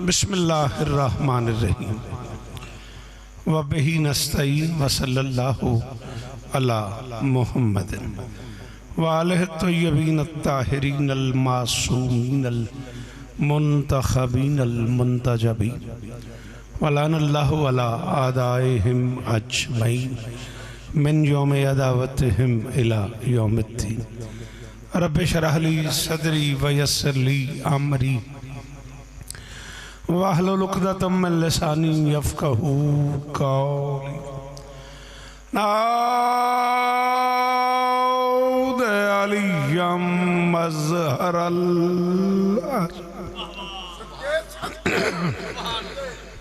बिस्मिल्लाहिर्रहमानिर्रहीम व बिही नस्तईन व सल्लल्लाहु अला मुहम्मदिन व आलिहि तय्यबीन अत्ताहिरीन अल मासूमीन अल मुंतखबीन अल मुंतजबीन व लानल्लाहु अला आदाइहिम अजमईन मिन यौम अदावतिहिम इला यौमिद्दीन। रब्बि शरह ली सदरी व यस्सिर ली अमरी वाहलुल उक़दतम मिन लिसानी यफ़क़हू क़ौली। नाऊद अलियम मज़हरल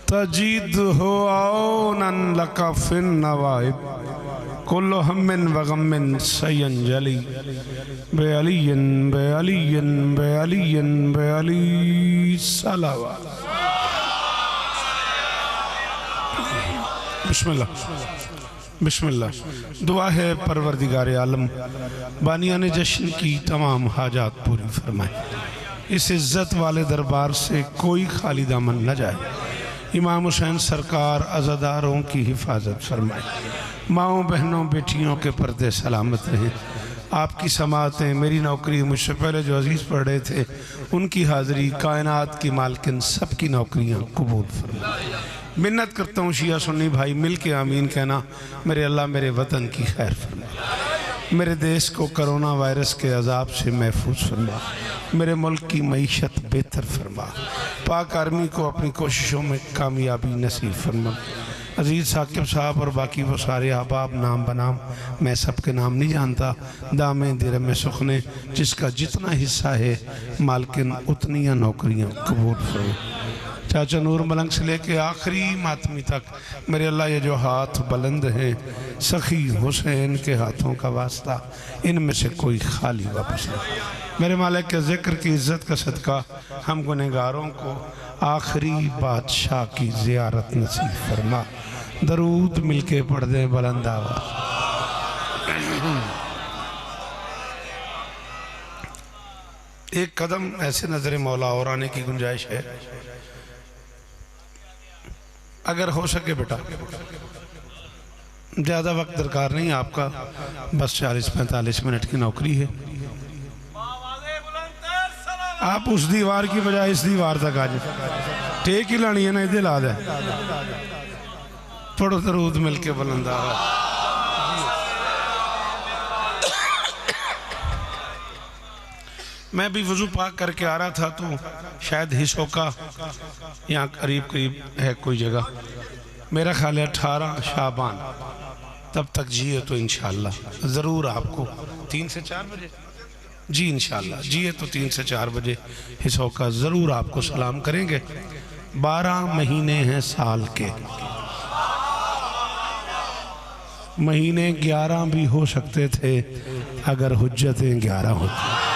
तजीदहु औनन लका फिन नवाइब कुल्लु हम्मिन व गम्मिन सयंजली बेअलियन बेअलियन बेअलियन बेअली सलावत। बिस्मिल्लाह बिस्मिल्लाह। दुआ है परवरदिगार आलम बानियान जश्न की तमाम हाजात पूरी फरमाए, इस इज़्ज़त वाले दरबार से कोई खाली दामन न जाए। इमाम हुसैन सरकार अज़ादारों की हिफाजत फरमाए, माओं बहनों बेटियों के पर्दे सलामत रहें। आपकी समातें, मेरी नौकरी, मुझसे पहले जो अजीज़ पढ़ रहे थे उनकी हाज़िरी, कायनात की मालकिन सबकी नौकरियाँ कबूल फरमाए। मिन्नत करता हूँ शिया सुन्नी भाई मिल के आमीन कहना। मेरे अल्लाह मेरे वतन की खैर फरमा, मेरे देश को कोरोना वायरस के अजाब से महफूज फरमा, मेरे मुल्क की मईशत बेहतर फरमा, पाक आर्मी को अपनी कोशिशों में कामयाबी नसीब फरमा। अजीज़ साकिब साहब और बाकी वो सारे अहबाब नाम बनाम मैं सबके नाम नहीं जानता, दामे दिर में सुखने जिसका जितना हिस्सा है मालकिन उतनी नौकरियाँ कबूल फरमा। चाचा नूर मलंग से लेके आखिरी मातमी तक मेरे अल्लाह ये जो हाथ बुलंद हैं सखी हुसैन के हाथों का वास्ता, इनमें से कोई खाली वापस नहीं। मेरे मालिक के ज़िक्र की इज़्ज़त का सदका हम गुनहगारों को आखिरी बादशाह की ज़ियारत नसीब फरमा। दरूद मिलके पढ़ दें बुलंद आवाज़। एक कदम ऐसे नजर मौला और आने की गुंजाइश है, अगर हो सके बेटा, ज़्यादा वक्त दरकार नहीं आपका, बस 40-45 मिनट की नौकरी है। आप उस दीवार की बजाय इस दीवार तक आ जाए, टेक ही लानी है ना, इधर ला दे। पढ़ो दरूद मिलके बुलंद आवाज़। मैं भी वज़ू पाक करके आ रहा था तो शायद हिस्सों का यहाँ करीब करीब है कोई जगह, मेरा ख्याल है 18 शाबान, तब तक जिए तो इंशाअल्लाह ज़रूर आपको 3 से 4 बजे जी इंशाअल्लाह जिए तो 3 से 4 बजे हिस्सों का ज़रूर आपको सलाम करेंगे। 12 महीने हैं साल के, महीने 11 भी हो सकते थे अगर हुज्जतें 11 होती।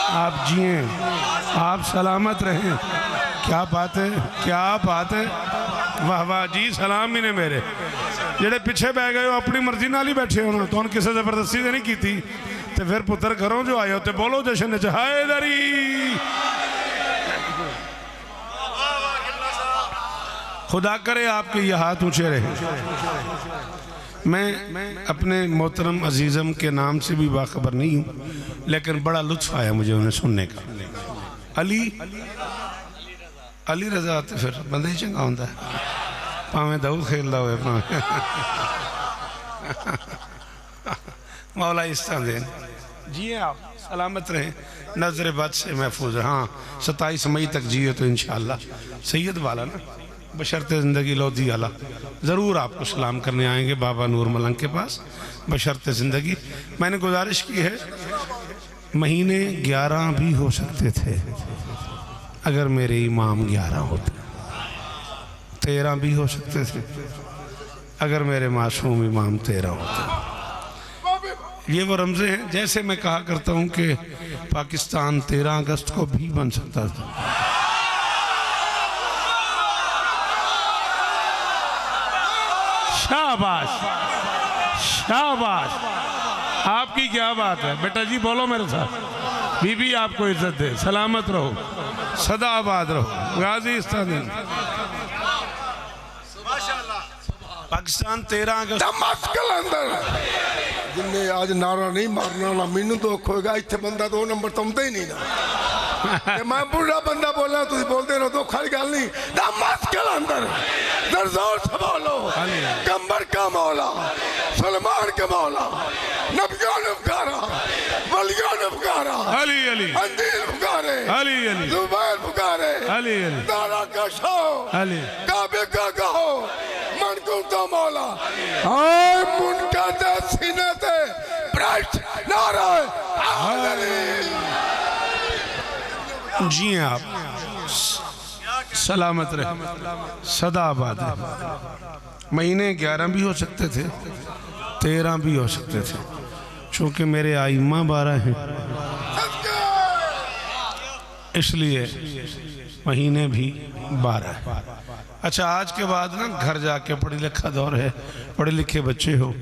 आप जिए, आप सलामत रहें। क्या बात है, क्या बात है, वाह वाह जी। सलाम ही ने मेरे जेड़े पिछे बह गए हो अपनी मर्जी नाल ही बैठे हो ना, तो उन किसी जबरदस्ती तो नहीं की थी, तो फिर पुत्र घरों जो आए हो तो बोलो जश्न च हैदरी। खुदा करे आपके ये हाथ ऊंचे रहे। मैं अपने मोहतरम अजीज़म के नाम से भी बाखबर नहीं हूँ, लेकिन बड़ा लुत्फ़ आया मुझे उन्हें सुनने का। अली अली रजा तो फिर बंदा ही चंगा होता है, भावें दाऊद खेलता हो मौला इस तरह देन। जिए आप सलामत रहें, नजर बद से महफूज। हाँ 27 मई तक जिए तो इंशाअल्लाह सैयद वाला ना बशर्ते ज़िंदगी लोधी वाला ज़रूर आपको सलाम करने आएंगे बाबा नूर मलंग के पास, बशर्ते ज़िंदगी। मैंने गुजारिश की है, महीने 11 भी हो सकते थे अगर मेरे इमाम 11 होते, 13 भी हो सकते थे अगर मेरे मासूम इमाम 13 होते। ये वो रमज़े हैं, जैसे मैं कहा करता हूँ कि पाकिस्तान 13 अगस्त को भी बन सकता था। शाबाश शाबाश, आपकी क्या बात है बेटा जी, बोलो मेरे साथ। बीबी आपको इज्जत दे, सलामत रहो, सदा आबाद रहो। गाजी इस्तान पाकिस्तान 13 अगस्त दमस्कल अंदर जिन्हें आज नारा नहीं मारना ना मैनू दुख होगा। इतने बंदा 2 नंबर तो आंदा ही नहीं ना मैं बुढ़ा बंदा बोलना तुम बोलते रहो दुख वाली गल नहीं। दमस्कल अंदर जोर से बोलो कंबर का मौला सलमान के मौला नबियों ने पुकारा वलियों ने पुकारा अली अली अंजीर पुकारे अली अली जुबैर पुकारे अली अली तारा का शो अली काबे का कहो मन को तो मौला हाय मुनका दे सीने ते ब्रश नारा जी आप सलामत रहे, सदा आबाद रहे। महीने 11 भी हो सकते थे, 13 भी हो सकते थे, चूंकि मेरे आइम्मा 12 हैं इसलिए महीने भी 12 है। अच्छा, आज के बाद ना घर जाके पढ़े लिखा दौर है, पढ़े लिखे बच्चे हो,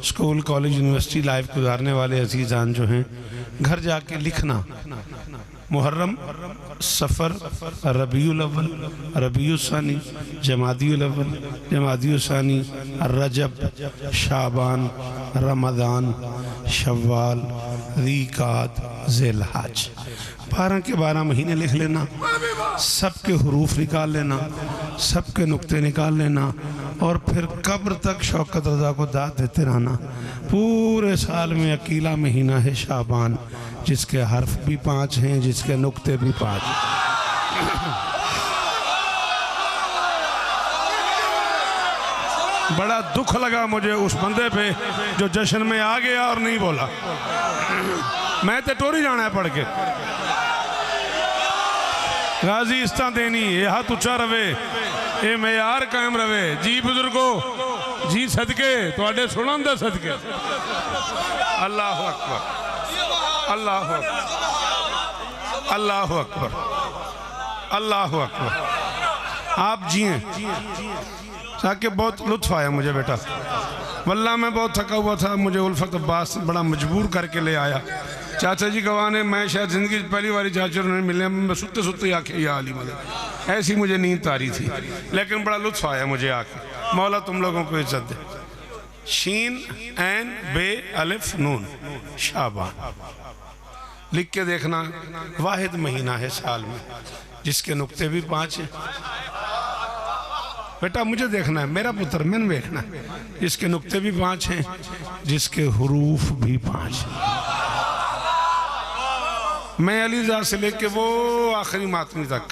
स्कूल कॉलेज यूनिवर्सिटी लाइफ गुजारने वाले अजीजान जो हैं, घर जाके लिखना मुहर्रम, सफ़र, रबीउल अव्वल, रबीउल सानी, जमादियुल अव्वल, जमादियुल सानी, रजब, शाबान, रमज़ान, शव्वाल, ज़ीक़ात, ज़िलहज, 12 के 12 महीने लिख लेना, सबके हुरूफ निकाल लेना, सबके नुक्ते निकाल लेना और फिर कब्र तक शौकत रज़ा को दाद देते रहना। पूरे साल में अकेला महीना है शाबान, जिसके हर्फ भी 5 हैं, जिसके नुक्ते भी 5 हैं। बड़ा दुख लगा मुझे उस बंदे पे जो जश्न में आ गया और नहीं बोला। मैं तो टोरी जाना है पढ़ के। गाजी इस्ता देनी, ये हाथ ऊंचा रवे, ये मेयार कायम रवे। जी बुजुर्गो, जी सदके, थोड़े सुनन दे सदके। अल्लाह अकबर, अल्लाह अकबर, अल्लाह अकबर, अल्लाह अकबर। आप जिए ताकि बहुत लुत्फ आया मुझे बेटा। वल्लाह मैं बहुत थका हुआ था, मुझे उल्फत अब्बास बड़ा मजबूर करके ले आया। चाचा जी गवाने, मैं शायद ज़िंदगी पहली बारी चाचा ने मिले, मैं सुते सुते आके या अली मदद, ऐसी मुझे नींद तारी थी, लेकिन बड़ा लुत्फ आया मुझे आके। मौला तुम लोगों को इज्जत दे। शीन ऐन बे अलिफ नून शाबान लिख के देखना। वाहिद महीना है साल में जिसके नुक्ते भी 5 हैं। बेटा मुझे देखना है, मेरा पुत्र मैंने देखना है, जिसके नुक्ते भी 5 हैं, जिसके हुरूफ भी 5 हैं। मैं अलीजा से लेके वो आखिरी मातमी तक,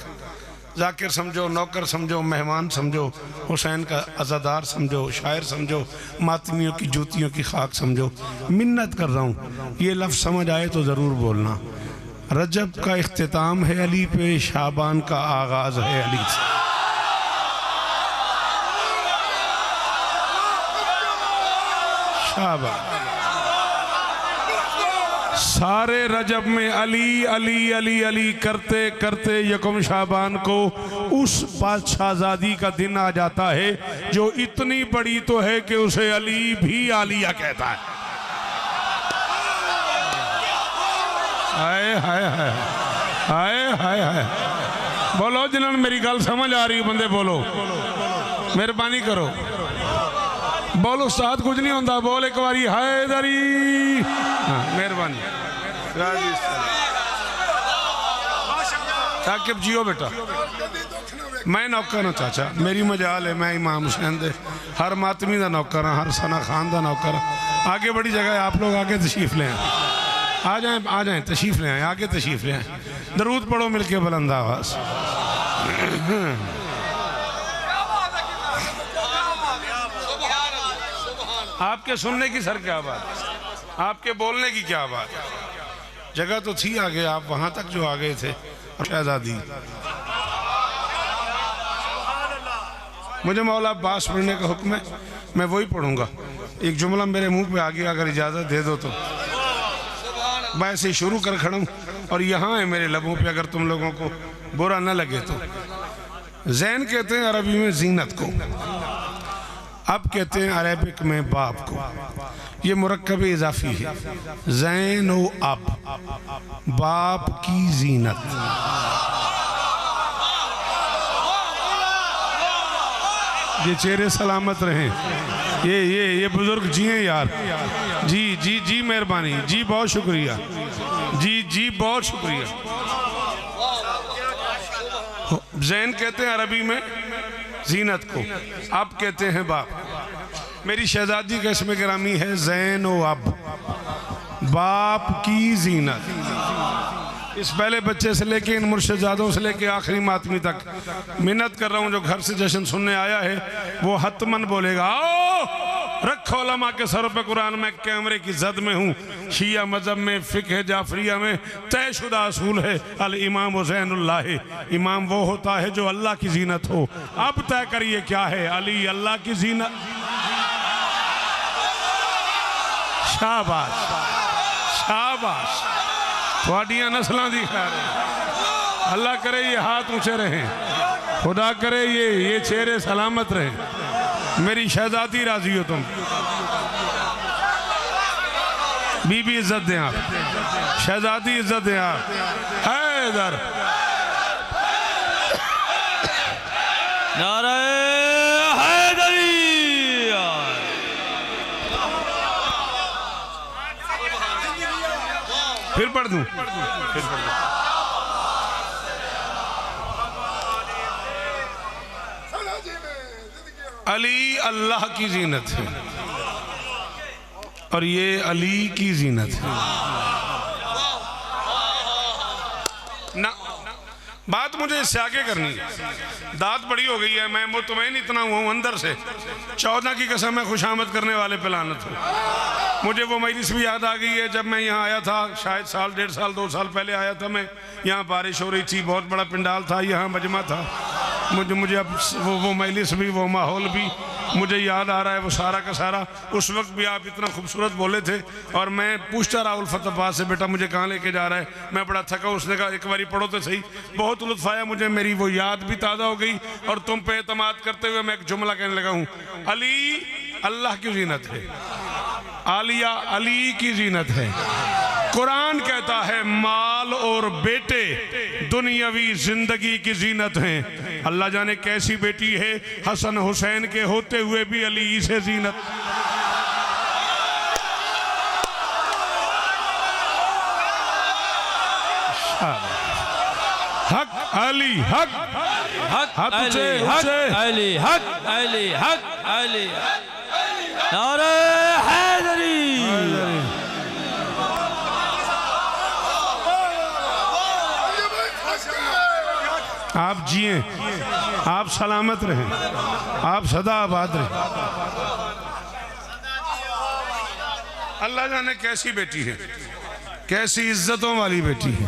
जाकिर समझो, नौकर समझो, मेहमान समझो, हुसैन का अज़ादार समझो, शायर समझो, मातमियों की जूतियों की खाक समझो। मिन्नत कर रहा हूँ, ये लफ्ज़ समझ आए तो ज़रूर बोलना। रजब का इख्तिताम है अली पे, शाबान का आगाज़ है अली से। शाबान सारे रजब में अली अली अली अली करते करते यकम शाबान को उस बादशाहजादी का दिन आ जाता है जो इतनी बड़ी तो है कि उसे अली भी आलिया कहता है। हाय हाय हाय हाय हाय हाय। बोलो जिन्होंने मेरी गल समझ आ रही, बंदे बोलो, मेहरबानी करो, बोलो। उस्ताद कुछ नहीं होता, बोल एक बारी हैदरी। हाँ मेहरबानी। साकिब जियो बेटा, मैं नौकर हूँ चाचा, मेरी मजाल है, मैं इमाम हुसैन दे हर मातमी का नौकर हाँ, हर सना खान का नौकर हाँ। आगे बड़ी जगह है, आप लोग आगे तशरीफ ले आए, आ जाएं तशरीफ ले आए, आगे तशरीफ ले आए। दरूद पढ़ो मिलके बुलंद आवाज़। आपके सुनने की सर क्या बात, आपके बोलने की क्या बात। जगह तो थी आगे, आप वहां तक जो आ गए थे। शहजादी मुझे मौला अब्बास पढ़ने का हुक्म है, मैं वही पढ़ूंगा। एक जुमला मेरे मुंह पे आ गया, अगर इजाज़त दे दो तो मैं ऐसे शुरू कर खड़ा हूँ और यहाँ है मेरे लबों पे, अगर तुम लोगों को बुरा न लगे तो। जैन कहते हैं अरबी में जीनत को, अब कहते हैं अरेबिक में बाप को, ये मुरक्कब इजाफी है, ज़ैन व अब, बाप की जीनत। ये चेहरे सलामत रहें, ये बुजुर्ग जी हैं यार, जी जी जी मेहरबानी जी, बहुत शुक्रिया जी जी, बहुत शुक्रिया। ज़ैन कहते हैं अरबी में जीनत को, अब कहते हैं बाप। मेरी शहजादी का इसमें गिरामी है ज़ैन व अब, बाप की जीनत। इस पहले बच्चे से लेके इन मुर्शिदादों से लेके आखिरी मातमी तक मिन्नत कर रहा हूँ, जो घर से जश्न सुनने आया है वो हतमन बोलेगा, आओ रखो उलमा के सरों पे कुरान में कैमरे की जद में हूँ। शिया मजहब में फ़िक़्ह जाफरिया में तयशुदा असूल है, अल इमाम हुसैनुल्लाह, इमाम वो होता है जो अल्लाह की जीनत हो। अब तय करिए क्या है, अली अल्लाह की जीनत? शाबाश शाबाश, थोड़ियां नस्लां दी खैर, अल्लाह करे ये हाथ ऊंचे रहें, खुदा करे ये चेहरे सलामत रहें। मेरी शहजादी राजी हो तुम, बीबी इज्जत दें आप, शहजादी इज्जत दें आप, है इधर नारे हैदरी। फिर पढ़ दूं, अली अल्लाह की जीनत है और ये अली की जीनत है ना। बात मुझे इससे आगे करनी है, दात बड़ी हो गई है, मैं मुतमईन इतना हुआ हूँ अंदर से, 14 की कसम है खुशामद करने वाले पे लानत हो। मुझे वो मजलिस भी याद आ गई है जब मैं यहाँ आया था, शायद साल 1.5 साल 2 साल पहले आया था मैं, यहाँ बारिश हो रही थी, बहुत बड़ा पंडाल था, यहाँ मजमा था। मुझे अब वो मजलिस भी, वो माहौल भी मुझे याद आ रहा है, वो सारा का सारा। उस वक्त भी आप इतना खूबसूरत बोले थे और मैं पूछता रहा उल्फत अब्बास से, बेटा मुझे कहाँ लेके जा रहा है, मैं बड़ा थका। उसने कहा एक बारी पढ़ो तो सही। बहुत लुत्फ आया मुझे, मेरी वो याद भी ताज़ा हो गई और तुम पे एतमाद करते हुए मैं एक जुमला कहने लगा हूँ, अली अल्लाह की जीनत है, आलिया अली की जीनत है। कुरान कहता है माल और बेटे दुनियावी जिंदगी की जीनत हैं। अल्लाह जाने कैसी बेटी है, हसन हुसैन के होते हुए भी अली से जीनत। हक अली हक हक अली हक अली हक अली हक अली, नारे हैदरी। आप जिए, आप सलामत रहें, आप सदा आबाद रहें। अल्लाह जाने कैसी बेटी है, कैसी इज्जतों वाली बेटी है।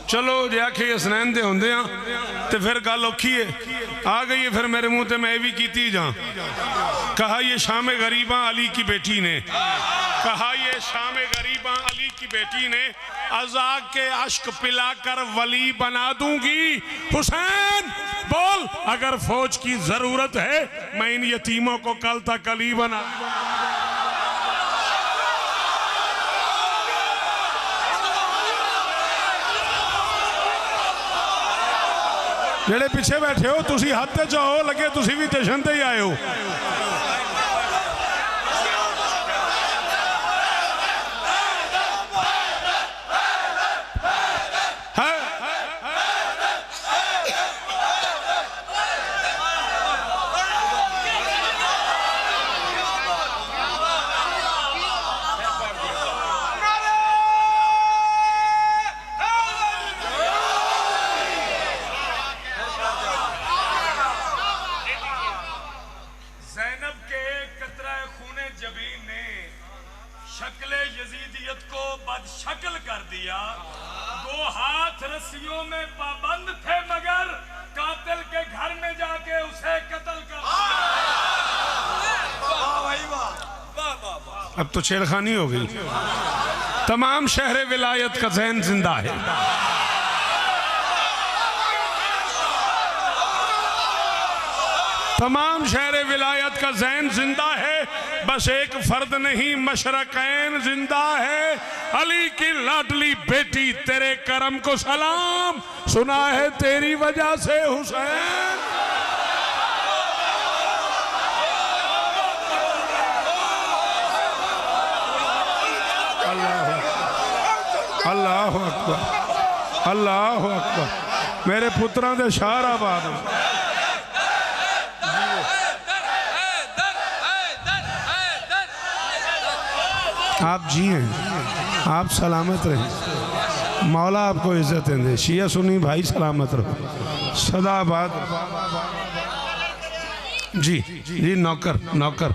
चलो जे आखे हसनैन दे होंदे आ ते फिर गल औखी है, आ गई है फिर मेरे मुंह ते मैं भी कीती जा। कहा ये शाम गरीबा अली की बेटी ने, कहा ये शाम गरीबा अली की बेटी ने, अज़ा के अश्क पिलाकर वली बना दूंगी। हुसैन बोल, अगर फौज की जरूरत है मैं इन यतीमों को कल तक अली बना। जेड़े पीछे बैठे हो तुसी हाथ ते जाओ लगे, तुसी भी जश्न ते ही आए हो। शक्ले यजीदियत को बदशक्ल कर दिया। 2 हाथ रस्सियों में पाबंद थे मगर कातिल के घर में जाके उसे कत्ल कर दिया। अब तो छेड़खानी हो गई। तमाम शहर विलायत का ज़हन जिंदा है। तमाम शहर विलायत का जैन जिंदा है, बस एक फर्द नहीं मशरकैन जिंदा है। अली की लाडली बेटी तेरे करम को सलाम, सुना है तेरी वजह से हुसैन। अल्लाह अकबर, अल्लाह अकबर। मेरे पुत्रां दे शाहराबाद आप जी हैं, आप सलामत रहें, मौला आपको इज्जतें दे। शिया सुन्नी भाई सलामत रहो सदाबाद। जी जी नौकर नौकर।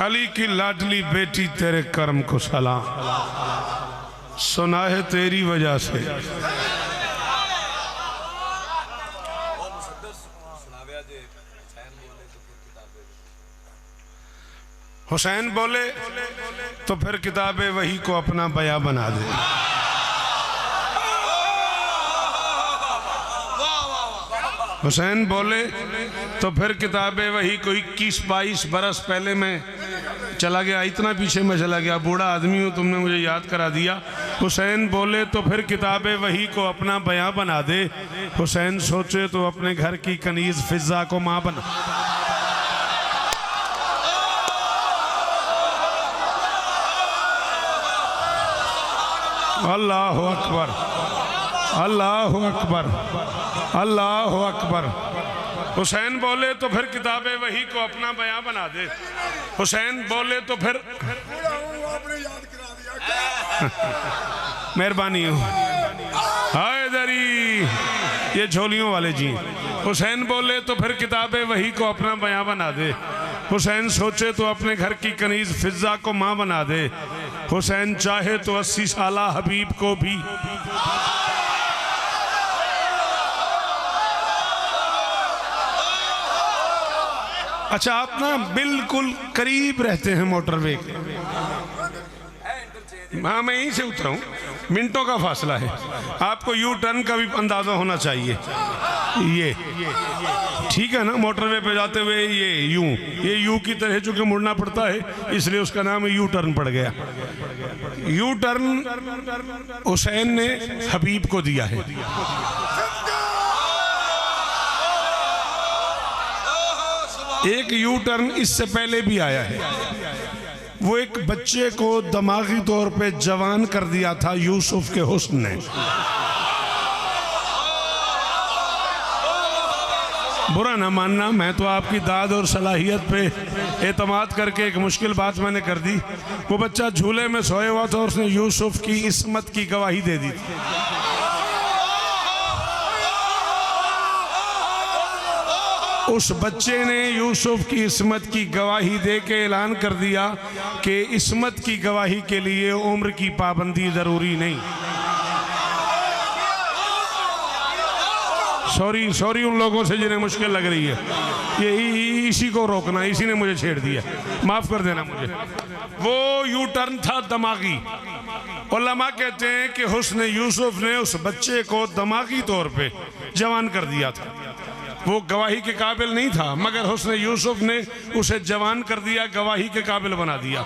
अली की लाडली बेटी तेरे कर्म को सलाम, सुना है तेरी वजह से। हुसैन बोले तो फिर किताबे वही को अपना बया बना दे। हुसैन बोले तो फिर किताबे वही को 21-22 बरस पहले मैं चला गया, इतना पीछे मैं चला गया, बूढ़ा आदमी हूँ, तुमने मुझे याद करा दिया। हुसैन बोले तो फिर किताबे वही को अपना बयां बना दे। हुसैन सोचे तो अपने घर की कनीज फिजा को माँ बना। अल्लाह अकबर, अल्लाह अकबर, अल्लाह अकबर। हुसैन बोले तो फिर किताबे वही को अपना बयां बना दे। हुसैन बोले तो फिर मेहरबानी हो हैदरी, ये झोलियों वाले जी। हुसैन बोले तो फिर किताबे वही को अपना बयां बना दे। हुसैन सोचे तो अपने घर की कनीज फिजा को माँ बना दे। हुसैन चाहे तो 80 साला हबीब को भी अच्छा, आप ना बिल्कुल करीब रहते हैं मोटरवे के। हाँ, मैं यहीं से उतरा हूँ, मिनटों का फासला है। आपको यू टर्न का भी अंदाजा होना चाहिए। ये ठीक है ना, मोटरवे पे जाते हुए ये यू की तरह चूंकि मुड़ना पड़ता है, इसलिए उसका नाम यू टर्न पड़ गया। यू टर्न हुसैन ने हबीब को दिया है। एक यू टर्न इससे पहले भी आया है। वो एक बच्चे को दिमागी तौर पे जवान कर दिया था यूसुफ के हुस्न ने। बुरा ना मानना, मैं तो आपकी दाद और सलाहियत पे एतमाद करके एक मुश्किल बात मैंने कर दी। वो बच्चा झूले में सोया हुआ था और उसने यूसुफ की इस्मत की गवाही दे दी थी। उस बच्चे ने यूसुफ की इस्मत की गवाही दे के ऐलान कर दिया कि इस्मत की गवाही के लिए उम्र की पाबंदी जरूरी नहीं। सॉरी उन लोगों से जिन्हें मुश्किल लग रही है, ये इसी को रोकना, इसी ने मुझे छेड़ दिया, माफ कर देना मुझे। वो यू टर्न था दिमागी। उलमा कहते हैं कि हुस्न यूसुफ ने उस बच्चे को दिमागी तौर पे जवान कर दिया था। वो गवाही के काबिल नहीं था, मगर हुस्न यूसुफ ने उसे जवान कर दिया, गवाही के काबिल बना दिया।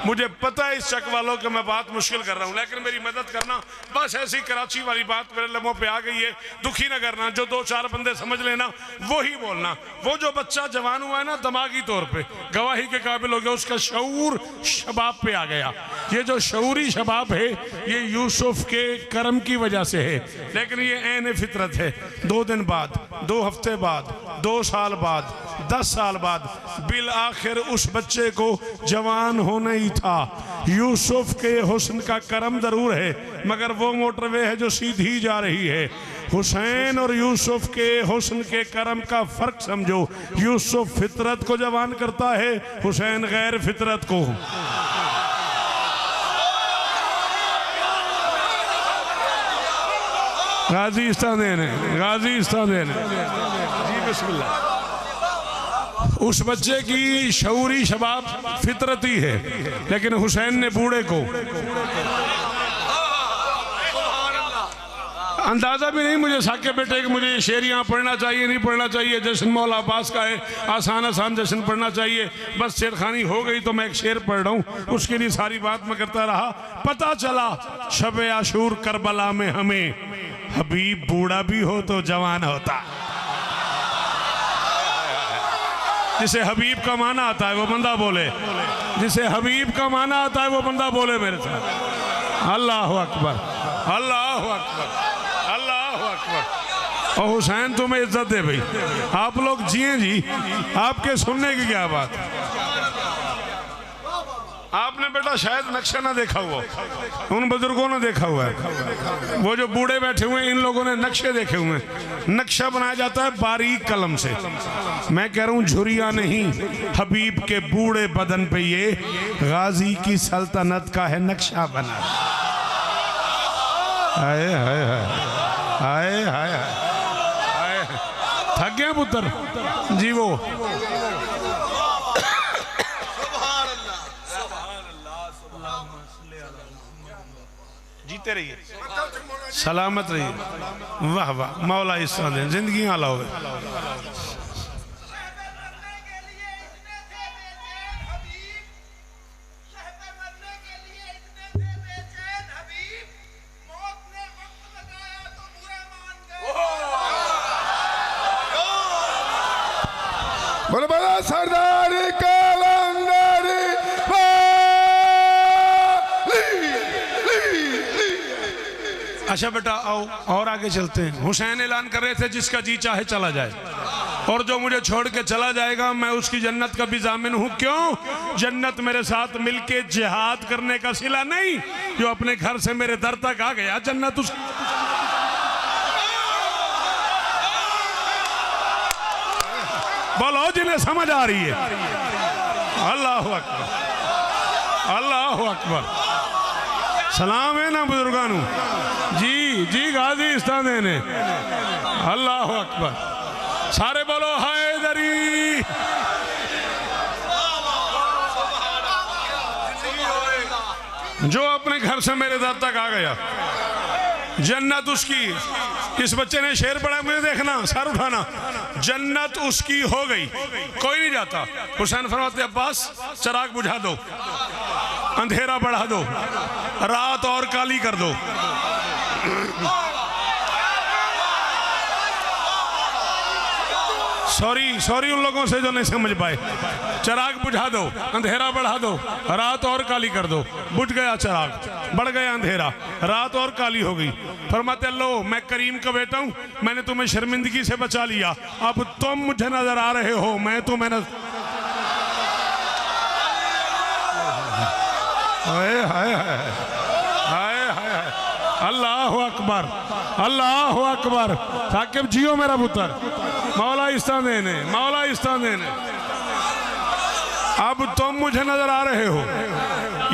मुझे पता है इस शक वालों कि मैं बात मुश्किल कर रहा हूँ, लेकिन मेरी मदद करना। बस ऐसी कराची वाली बात मेरे लबों पे आ गई है, दुखी ना करना। जो 2-4 बंदे समझ लेना वो ही बोलना। वो जो बच्चा जवान हुआ है ना, दिमागी तौर पे गवाही के काबिल हो गया, उसका शऊर शबाब पे आ गया। ये जो शऊरी शबाब है ये यूसुफ के कर्म की वजह से है, लेकिन ये ऐन फितरत है। 2 दिन बाद, 2 हफ्ते बाद, 2 साल बाद, 10 साल बाद बिल आखिर उस बच्चे को जवान होना ही था। यूसुफ के हुस्न का करम जरूर है, मगर वो मोटरवे है जो सीधी जा रही है। हुसैन और यूसुफ के हुस्न के करम का फर्क समझो। यूसुफ फितरत को जवान करता है, हुसैन गैर फितरत को। गाजी इस्तादेन है, गाजी इस्तादेन है जी, बिस्मिल्लाह। उस बच्चे की शऊरी शबाब फितरती है, लेकिन हुसैन ने बूढ़े को अंदाजा भी नहीं मुझे साके बेटे कि मुझे शेरियाँ पढ़ना चाहिए नहीं पढ़ना चाहिए, जश्न मौला अब्बास का है, आसान आसान जश्न पढ़ना चाहिए, बस शेरखानी हो गई तो मैं एक शेर पढ़ रहा हूँ, उसके लिए सारी बात मैं करता रहा। पता चला शब आशूर करबला में हमें, हबीब बूढ़ा भी हो तो जवान होता। जिसे हबीब का माना आता है वो बंदा बोले, जिसे हबीब का माना आता है वो बंदा बोले मेरे साथ। अल्लाह अकबर, अल्लाह अकबर, अल्लाह अकबर। और हुसैन तुम्हें इज्जत दे भाई, आप लोग जिए जी, आपके सुनने की क्या बात। आपने बेटा शायद नक्शा ना देखा हुआ, उन बुजुर्गों ने देखा हुआ है, वो जो बूढ़े बैठे हुए हैं इन लोगों ने नक्शे देखे हुए हैं। नक्शा बनाया जाता है बारीक कलम से, मैं कह रहा हूँ झुरिया नहीं, हबीब के बूढ़े बदन पे ये गाजी की सल्तनत का है नक्शा बना। हाय हाय हाय हाय हाय, थक गया पुत्र जी वो। जीते रहिए, सलामत रहिए, वाह वाह, मौला इस तरह जिंदगी आला हो। बोलो बोलो सरदार कलंदर। अच्छा बेटा आओ और आगे चलते हैं। हुसैन ऐलान कर रहे थे जिसका जी चाहे चला जाए, और जो मुझे छोड़ के चला जाएगा मैं उसकी जन्नत का भी जामिन हूँ। क्यों? जन्नत मेरे साथ मिलके जिहाद करने का सिला नहीं, जो अपने घर से मेरे दर तक आ गया जन्नत उस। बोलो जिन्हें समझ आ रही है। अल्लाह अकबर, अल्लाह अकबर। सलाम है ना बुजुर्गानू जी जी, गाजी इस्ताने ने। अल्लाह अकबर, सारे बोलो हैदरी। जो अपने घर से मेरे दर तक आ गया जन्नत उसकी। इस बच्चे ने शेर पढ़ा, मुझे देखना, सर उठाना। जन्नत उसकी हो गई, कोई नहीं जाता। हुसैन फरमाते अब्बास चिराग बुझा दो, अंधेरा बढ़ा दो, रात और काली कर दो। सॉरी उन लोगों से जो नहीं समझ पाए। चिराग बुझा दो, अंधेरा बढ़ा दो, रात और काली कर दो। बुझ गया चिराग, बढ़ गया अंधेरा, रात और काली हो गई। फरमाते लो मैं करीम का बेटा हूं, मैंने तुम्हें शर्मिंदगी से बचा लिया, अब तुम मुझे नजर आ रहे हो, मैं तुम्हें हाय हाय हाय हाय। अल्लाह अकबर, अल्लाह अकबर। साकिब जियो मेरा पुत्र, मौला इस्ताने ने, मौला इस्ताने ने। अब तुम मुझे नजर आ रहे हो।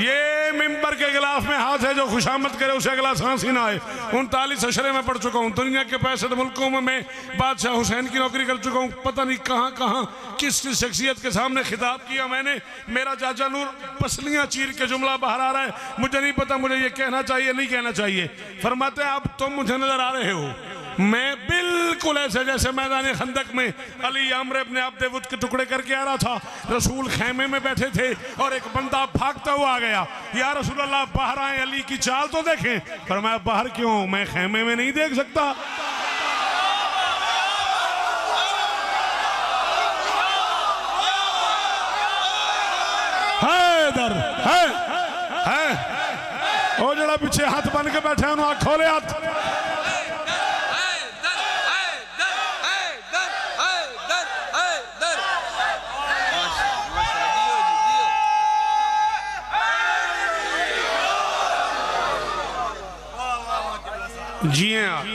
ये मिंबर के गिलाफ में हाथ है, जो खुशामद करे उसे अगला सांस ही ना आए। 39 अशरे में पढ़ चुका हूँ, दुनिया के 65 मुल्कों में मैं बादशाह हुसैन की नौकरी कर चुका हूँ। पता नहीं कहाँ कहाँ किस किस शख्सियत के सामने खिताब किया मैंने। मेरा चाचा नूर पसलियाँ चीर के जुमला बाहर आ रहा है, मुझे नहीं पता मुझे ये कहना चाहिए नहीं कहना चाहिए। फरमाते अब तुम मुझे नजर आ रहे हो, मैं बिल्कुल ऐसे जैसे मैदान खंदक में अली अमर अपने आप देवुत के टुकड़े करके आ रहा था। रसूल खेमे में बैठे थे और एक बंदा भागता हुआ आ गया, या रसूल अल्लाह बाहर आए, अली की चाल तो देखें। पर मैं बाहर क्यों, मैं खेमे में नहीं देख सकता। हैदर है ओ जरा पीछे हाथ बन के बैठे उन्होंने खोले हाथ। जिए आप,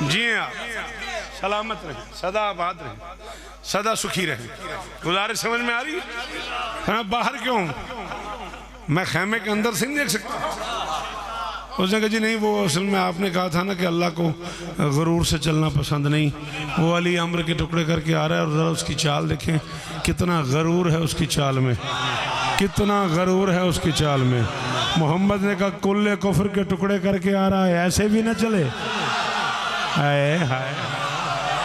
जिए आप, सलामत रहे, सदा आबाद रहे, सदा सुखी रहे। गुजारिश समझ में आ रही है? मैं बाहर क्यों हूं, मैं खेमे के अंदर से नहीं देख सकता। उसने कहा जी नहीं, वो असल में आपने कहा था ना कि अल्लाह को गरूर से चलना पसंद नहीं। वो अली अम्र के टुकड़े करके आ रहा है और ज़रा उसकी चाल देखें, कितना गरूर है उसकी चाल में, कितना गरूर है उसकी चाल में। मोहम्मद ने कहा कुल्ले कुफ्र के टुकड़े करके आ रहा है, ऐसे भी न चले। हाय हाय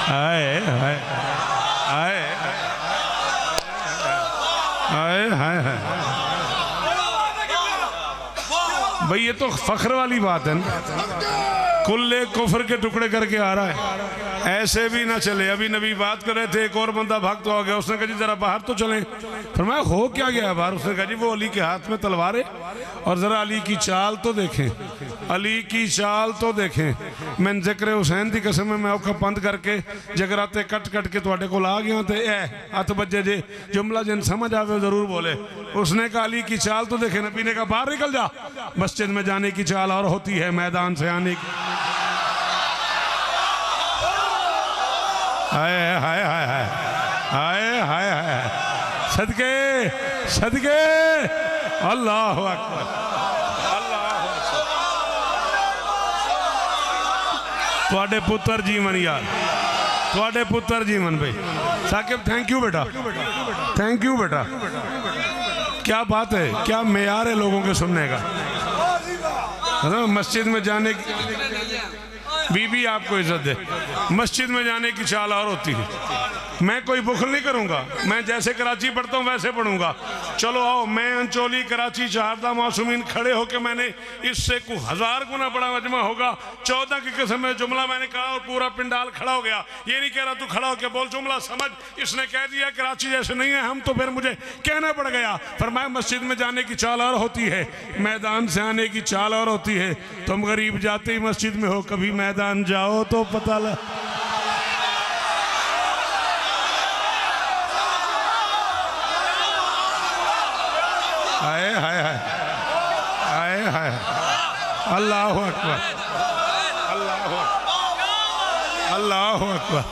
हाय हाय हाय हाय हाय हाय। भाई ये तो फख्र वाली बात है ना, कुल्ले कुफ्र के टुकड़े करके आ रहा है, ऐसे भी ना चले। अभी नबी बात कर रहे थे, एक और बंदा भागता हो गया। उसने कहा जी जरा बाहर तो चलें। फरमाया हो क्या गया बाहर? उसने कहा जी वो अली के हाथ में तलवार है और जरा अली की चाल तो देखें, अली की चाल तो देखें। मैं जिक्र हुसैन की कसम है, मैं औखा पंद करके जगराते कट कट के तुहाडे कोल आ गया ते हथ बजे जे जुमला जिन समझ आवे जरूर बोले। उसने कहा अली की चाल तो देखे। नबी ने कहा बाहर निकल जा, मस्जिद में जाने की चाल और होती है मैदान से आने की। हाय हाय हाय हाय हाय हाय हाय, सदके सदके, अल्लाह अकबर, अल्लाह अकबर। तुहाडे पुत्र जीवन यार, तुहाडे पुत्र जीवन भाई साकिब, थैंक यू बेटा, थैंक यू बेटा। क्या बात है, क्या मेयार है लोगों के सुनने का, है ना। मस्जिद में जाने की बीबी आपको इज्जत दे, मस्जिद में जाने की चाल और होती है। मैं कोई बुखल नहीं करूंगा, मैं जैसे कराची पढ़ता हूँ वैसे पढ़ूंगा। चलो आओ, मैं अंचोली कराची चाहता मासूमीन खड़े होकर मैंने इससे को 1000 गुना बड़ा मजमा होगा। 14 की किस्म में जुमला मैंने कहा और पूरा पिंडाल खड़ा हो गया। ये नहीं कह रहा तू खड़ा होकर बोल जुमला समझ, इसने कह दिया कराची जैसे नहीं है हम, तो फिर मुझे कहना पड़ गया। फरमाया मस्जिद में जाने की चाल और होती है, मैदान से आने की चाल और होती है। तुम गरीब जाते ही मस्जिद में हो, कभी मैदान जाओ तो पता लग। हाय हाय हाय हाय हाय, अल्लाह अकबर, अल्लाह अल्लाह अकबर।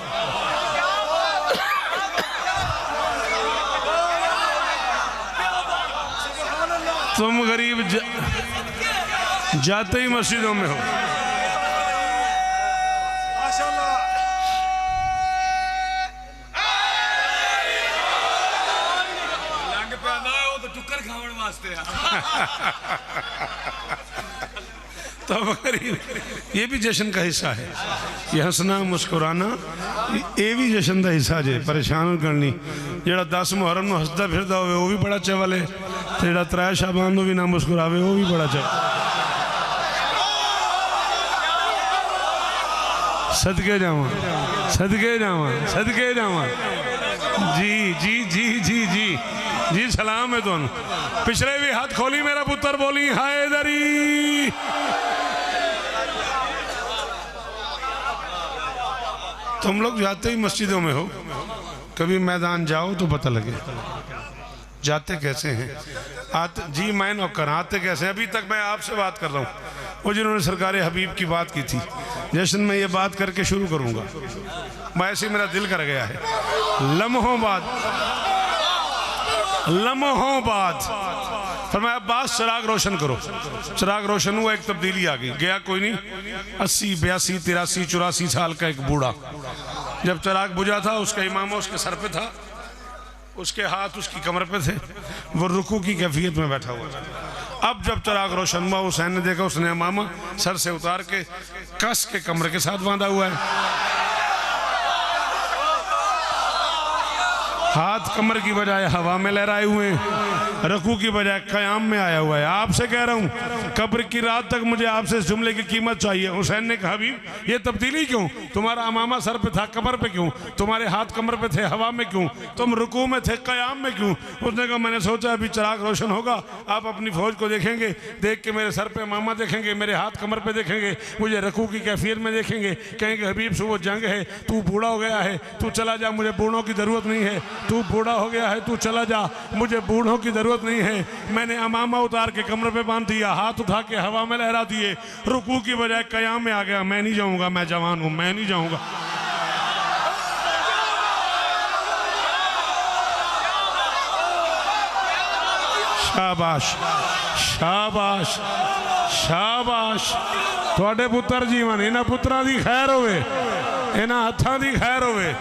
तुम गरीब जाते ही मस्जिदों में हो। तो ये भी जश्न का हिस्सा है, ये हंसना मुस्कुराना ये भी जश्न का हिस्सा जे। परेशान करनी जेड़ा 10 मुहर्रम में हंसता फिरता हो वो भी बड़ा चवल है, जेड़ा 3 शाबान भी ना मुस्कुरावे वो भी बड़ा चवल। सदके जावा, सदके जावा, सदके जावा। जी जी जी जी जी जी, सलाम है दोनों। पिछले भी हाथ खोली मेरा पुत्र, बोली हैदरी। तुम लोग जाते ही मस्जिदों में हो, कभी मैदान जाओ तो पता लगे जाते कैसे हैं, आते जी मैं नौकर, आते कैसे। अभी तक मैं आपसे बात कर रहा हूँ, वो जिन्होंने सरकार हबीब की बात की थी, जश्न में ये बात करके शुरू करूँगा। मैं ऐसे मेरा दिल कर गया है। लम्हों बाद, लम्हों बाद फरमाया अब्बास चिराग रोशन करो। चिराग रोशन हुआ, एक तब्दीली आ गई। गया कोई नहीं, 80 82 83 84 साल का एक बूढ़ा, जब चिराग बुझा था उसका इमामा उसके सर पे था, उसके हाथ उसकी कमर पे थे, वो रुकू की कैफियत में बैठा हुआ था। अब जब चिराग रोशन हुआ, हुसैन ने देखा, उसने इमामा सर से उतार के कस के कमर के साथ बांधा हुआ है, हाथ कमर की बजाय हवा में लहराए हुए हैं, रकू की बजाय कयाम में आया हुआ है। आपसे कह रहा हूँ कब्र की रात तक मुझे आपसे इस जुमले की कीमत चाहिए। हुसैन ने कहा हबीब ये तब्दीली क्यों? तुम्हारा अमामा सर पे था, कमर पे क्यों? तुम्हारे हाथ कमर पे थे, हवा में क्यों? तुम रुकू में थे, कयाम में क्यों? उसने कहा मैंने सोचा अभी चिराग रोशन होगा, आप अपनी फौज को देखेंगे, देख के मेरे सर पे अमामा देखेंगे, मेरे हाथ कमर पे देखेंगे, मुझे रकू की कैफियत में देखेंगे, कहेंगे हबीब सुबह जंग है, तू बूढ़ा हो गया है, तू चला जा, मुझे बूढ़ों की ज़रूरत नहीं है, तू बूढ़ा हो गया है, तू चला जा, मुझे बूढ़ों की ज़रूरत नहीं है। मैंने अमामा उतार के कमर पे बांध दिया, हाथ उठा के हवा में लहरा दिए, रुकू की बजाय कयाम में आ गया। मैं नहीं जाऊंगा, मैं जवान हूं, मैं नहीं जाऊंगा। शाबाश शाबाश शाबाश ਤੁਹਾਡੇ ਪੁੱਤਰ ਜੀਵਨ ਇਹਨਾਂ ਪੁੱਤਰਾਂ ਦੀ ਖੈਰ ਹੋਵੇ ਇਹਨਾਂ ਹੱਥਾਂ ਦੀ ਖੈਰ ਹੋਵੇ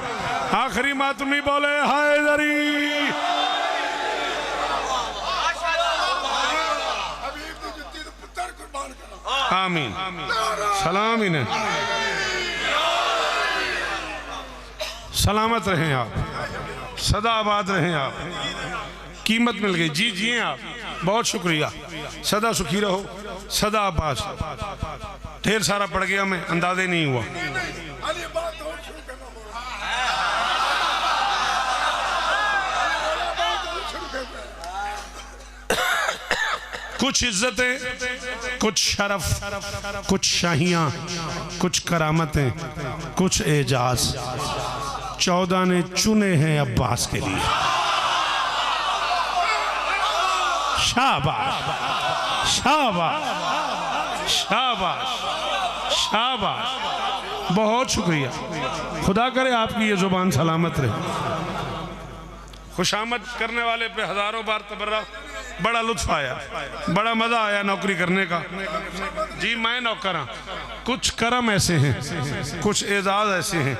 ਆਖਰੀ ਮਾਤਮੀ ਬੋਲੇ ਹਾਇਦਰੀ हबीब दी जुत्ती तो पुत्र कुर्बान करो आमीन सलाम इन्हें सलामत रहें आप सदा आबाद रहें आप कीमत मिल गई जी जिए आप बहुत शुक्रिया सदा सुखी रहो सदा आबाद ढेर सारा पड़ गया मैं अंदाजे नहीं हुआ अली बात और शुरू करना कुछ इज्जतें कुछ शरफ कुछ शाहियां कुछ करामतें कुछ एजाज 14 ने चुने हैं अब्बास के लिए शाबाश शाबाश शाबाश शाबाश बहुत शुक्रिया खुदा करे आपकी ये जुबान सलामत रहे खुशामद करने वाले पे हजारों बार तबर्रा बड़ा लुत्फ आया बड़ा मज़ा आया नौकरी करने का जी मैं नौकर हाँ कुछ करम ऐसे हैं कुछ एजाज ऐसे हैं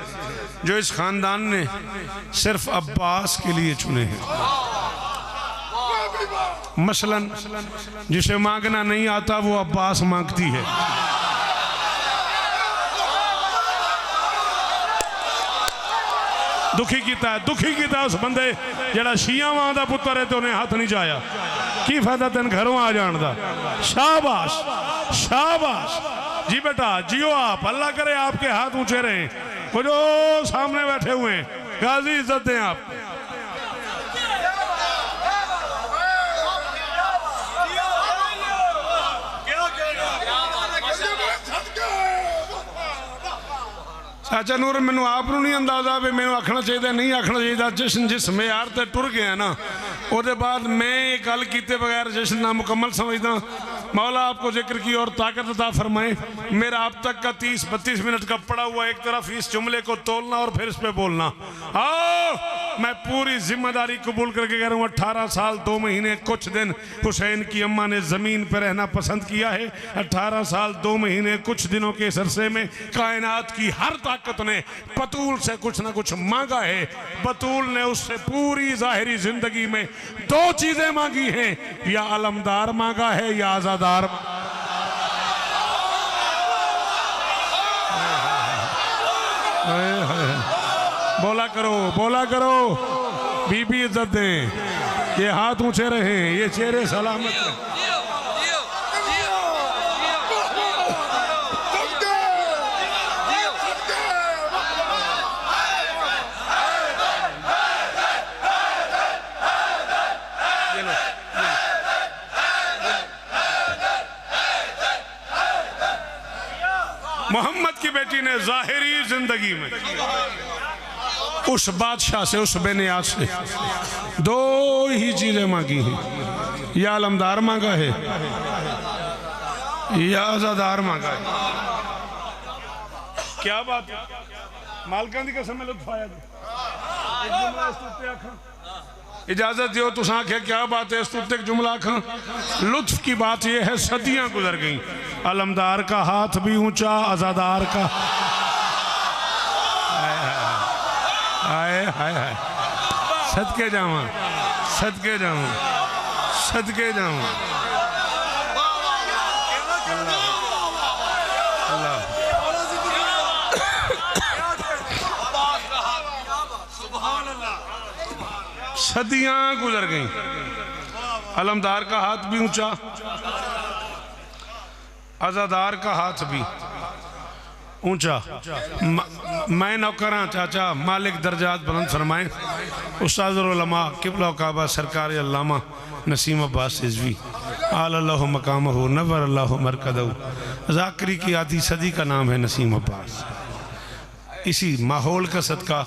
जो इस खानदान ने सिर्फ अब्बास के लिए चुने हैं मसलन जिसे मांगना नहीं आता वो अब्बास मांगती है दुखी किया उस बंदे जड़ा शिया मां का पुत्र है तो उन्हें हाथ नहीं जाया की फायदा तेन घरों आ जान का शाबाश शाबाश जी बेटा जियो आप अल्लाह करे आपके हाथ ऊंचे रहे वो जो सामने बैठे हुए हैं गाजी इज्जत दें आप चाचा नूर मैनू आप नहीं अंदाजा भी मैनू आखना चाहिए नहीं आखना चाहिए जश्न जिस मेयार से टुर गया ना उसके बाद मैं गल किए बगैर जश्न ना मुकम्मल समझदा मौला आपको जिक्र की और ताकत अता फरमाए मेरा अब तक का 30-32 मिनट का पड़ा हुआ एक तरफ इस जुमले को तोलना और फिर इस पे बोलना आओ मैं पूरी जिम्मेदारी कबूल करके कह रहा हूँ 18 साल 2 महीने कुछ दिन हुसैन की अम्मा ने ज़मीन पर रहना पसंद किया है 18 साल 2 महीने कुछ दिनों के अरसे में कायनात की हर ताकत ने बतूल से कुछ ना कुछ मांगा है बतूल ने उससे पूरी जाहिरी जिंदगी में 2 चीजें मांगी हैं या अलमदार मांगा है या आजादार बोला करो बीबी इज्जत दें ये हाथ ऊंचे रहे ये चेहरे सलामत रहे मोहम्मद की बेटी ने जाहिरी जिंदगी में उस बादशाह से उस बेनियाज से 2 ही चीजें मांगी हैं या अलमदार मांगा है या आजादार मांगा है क्या बात है मालकां दी कसम में लुत्फ आया इजाजत दियो तुस आखे क्या बात है इस उत्ते जुमला आखा लुत्फ की बात यह है सदियां गुजर गई अलमदार का हाथ भी ऊंचा आजादार का हाय हाय हाय सदके जावा सदके जावा सदके जावा सदियां गुजर गई अलमदार का हाथ भी ऊंचा आजादार का हाथ भी ऊंचा मैं नौकर हाँ चाचा मालिक दर्जात बुलंद फरमाए उस्ताद उलमा किबला काबा सरकार अल्लामा नसीम अब्बास रिजवी आलल्लाहु मकामहु नव्वर अल्लाहु मरकदहु ज़ाकरी की आधी सदी का नाम है नसीम अब्बास इसी माहौल का सदका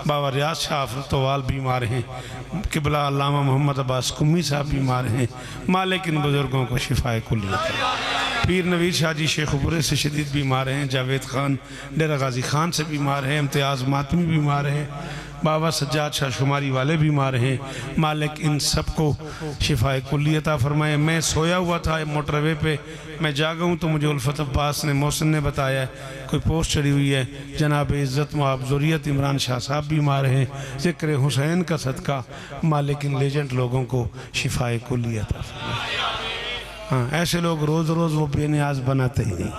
बाबा रियाज शाह अफरतवाल बीमार हैं किबला अल्लामा मोहम्मद अब्बास कुम्मी साहब बीमार हैं मालिक इन बुज़ुर्गों को शिफाए कुल्लियत पीर नवीर शाह जी शेखपुरे से शदीद बीमार हैं जावेद खान डेरा गाजी खान से बीमार हैं इम्तियाज़ मातमी बीमार हैं बाबा सज्जाद शाह शुमारी वाले बीमार हैं, मालिक इन सबको शिफाए कुल्ली अता फरमाए। मैं सोया हुआ था मोटरवे पे, मैं जागा हूँ तो मुझे उल्फत अब्बास ने, मोहसिन ने बताया कोई पोस्ट चढ़ी हुई है, जनाब इज़्ज़त मुआब ज़ुर्रियत इमरान शाह साहब बीमार हैं, ज़िक्र हुसैन का सदका मालिक इन लेजेंड लोगों को शिफाए कुल्ली अता फरमाए। हाँ, ऐसे लोग रोज़ रोज़ वो बेनियाज बनाते ही नहीं।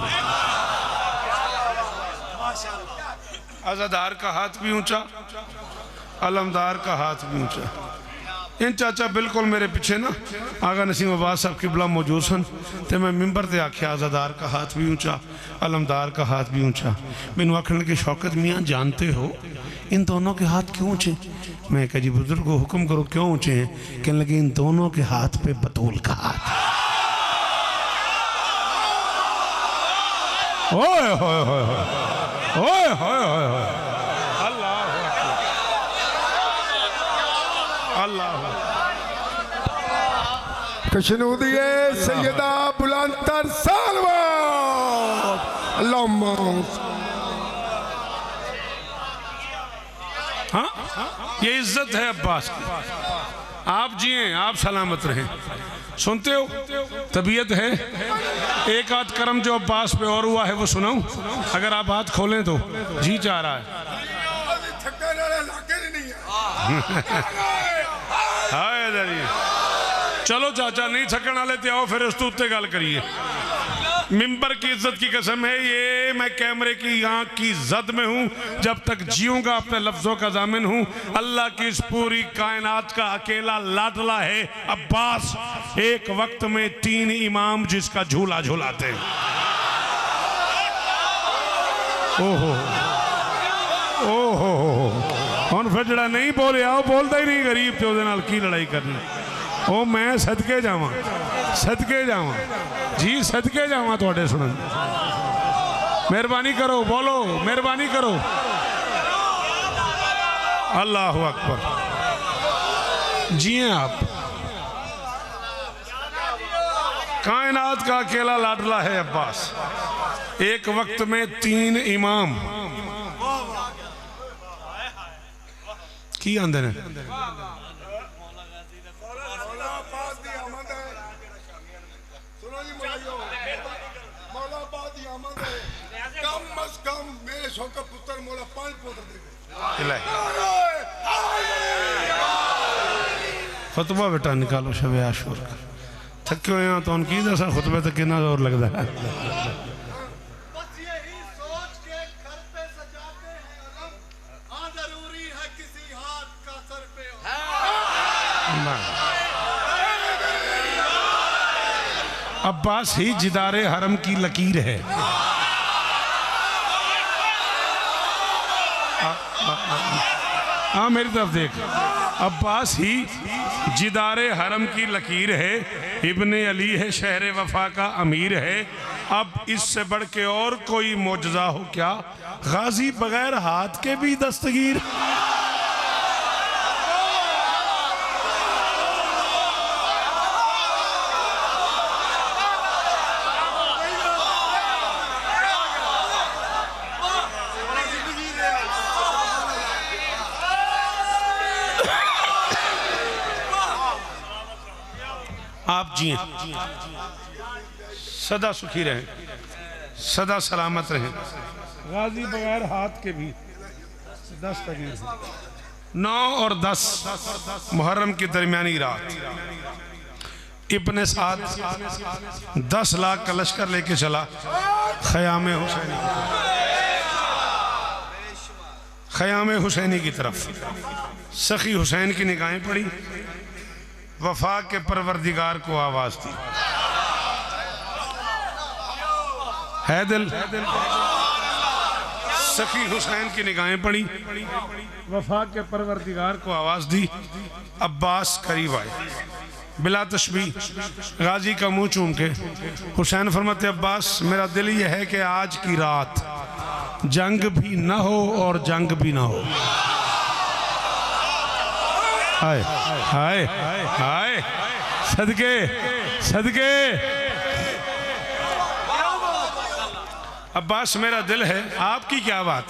आज़ादार का हाथ भी ऊंचा, अलमदार का हाथ भी ऊंचा। इन चाचा बिल्कुल मेरे पीछे ना आगा नसीम अब्बास साहब किबला मौजूद सन, तो मैं मिंबर ते आख्या आज़ादार का हाथ भी ऊंचा, अलमदार का हाथ भी ऊंचा। मैनू आखन के शौकत मियाँ जानते हो इन दोनों के हाथ क्यों ऊँचे? मैं कहा जी बुजुर्ग को हुक्म करो क्यों ऊँचे हैं? कहने लगे इन दोनों के हाथ पे बतूल का हाथ। ओए होए होए ओए होए होए, अल्लाह अल्लाह। कशनूदिए सैयदा बुलंदतर सालवात अल्लाहुम्मा। हाँ, ये इज्जत है अब्बास की। आप जिए, आप सलामत रहें। सुनते हो, तबीयत है। एक आध करम जो अब्बास पे और हुआ है वो सुनाऊं? अगर आप हाथ खोलें तो जी चाह रहा है। हाय दरी, चलो चाचा नहीं थकन वाले ते आओ फिर इस उत्ते गल करिए। मिंबर की इज्जत की कसम है, ये मैं कैमरे की आंख की जद में हूँ, जब तक जीऊंगा अपने लफ्जों का जामिन हूँ। अल्लाह की इस पूरी कायनात का अकेला लाडला है अब्बास, एक वक्त में 3 इमाम जिसका झूला झूलाते। ओहो ओहो, हुण फिर जड़ा नहीं बोले आओ बोलता ही नहीं गरीब ते ओदे नाल की लड़ाई करनी। ओ मैं सदके जावां, सदके जावां जी, सदके जावां तुहाडे सुनन। मेहरबानी करो, बोलो मेहरबानी करो। अल्लाह अकबर। जिए आप, कायनात का अकेला लाडला है अब्बास, एक वक्त में 3 इमाम की आंदे ने। खुतबा बेटा निकालो शबे आशूर का। थके हुए हैं तो उनकी दसा खुतबे तक कितना जोर लगता है। अब्बास ही जिदारे हरम की लकीर है। हाँ मेरी तरफ देख, अब्बास ही जिदारे हरम की लकीर है, इब्ने अली है शहर वफा का अमीर है। अब इससे बढ़ के और कोई मौजज़ा हो क्या? गाजी बगैर हाथ के भी दस्तगीर। आप जिए, सदा सुखी रहें, सदा सलामत रहें। गाजी बगैर हाथ के भी 10 तगीर। 9 और 10 मुहर्रम की दरमियानी रात, इब्ने साद 10 लाख का लश्कर लेके चला ख़याम हुसैनी, ख़याम हुसैनी की तरफ। सखी हुसैन की निगाहें पड़ी, वफा के परवरदिगार को आवाज दी, है दिल। सखी हुसैन की निगाहें पड़ी, वफा के परवरदिगार को आवाज दी। अब्बास करीब आए, बिला तशबीह गाजी का मुंह चूम के हुसैन फरमाते, अब्बास मेरा दिल ये है कि आज की रात जंग भी ना हो और जंग भी ना हो। हाय हाय हाय, सदके सदके। अब्बास मेरा दिल है, आपकी क्या बात?